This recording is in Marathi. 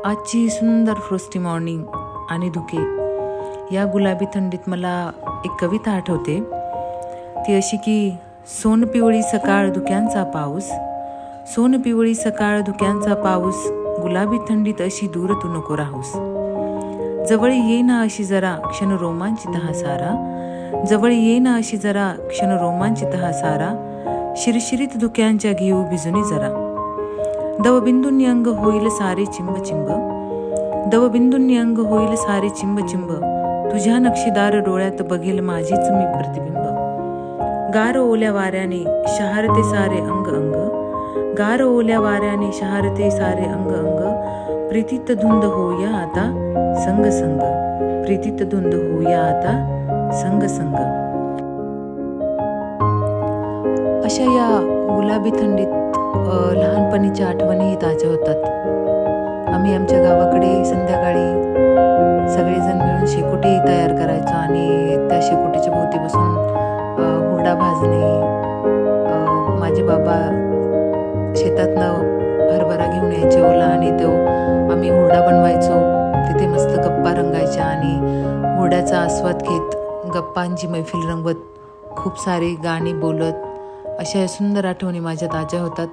आजची ही सुंदर फ्रोस्टी मॉर्निंग आणि धुके या गुलाबी थंडीत मला एक कविता आठवते. ती अशी की सोनपिवळी सकाळ धुक्यांचा पाऊस, सोनपिवळी सकाळ धुक्यांचा पाऊस, गुलाबी थंडीत अशी दूर तू नको राहूस. जवळ येईना अशी जरा क्षण रोमांचित हा सारा, जवळ येईना अशी जरा क्षण रोमांचित हा सारा, शिरशिरीत धुक्यांच्या घेऊ भिजुनी जरा. दवबिंदूंनी अंग होईल सारे चिंब चिंब, दवबिंदूंनी अंग होईल सारे चिंब चिंब, तुझ्या नक्षीदार डोळ्यात बघेल माझीच मी प्रतिबिंब. गार ओल्या वाऱ्याने शहारते सारे अंग अंग, गार ओल्या वाऱ्याने शहारते सारे अंग अंग, प्रीतीत धुंद होऊया आता संग संग, प्रीतीत धुंद होऊया आता संग संग. अशा या गुलाबी थंडीत लहानपणीच्या आठवणीही ताज्या होतात. आम्ही आमच्या गावाकडे संध्याकाळी सगळेजण मिळून शेकोटी तयार करायचो आणि त्या शेकोटीच्या भोवती बसून हुरडा भाजणे. माझे बाबा शेतातनं हरभरा घेऊन यायचे ओला आणि तो आम्ही हुरडा बनवायचो. तिथे मस्त गप्पा रंगायच्या आणि हुरड्याचा आस्वाद घेत गप्पांची मैफिल रंगवत खूप सारी गाणी बोलत अशा सुंदर आठवणी माझ्या ताज्या होतात.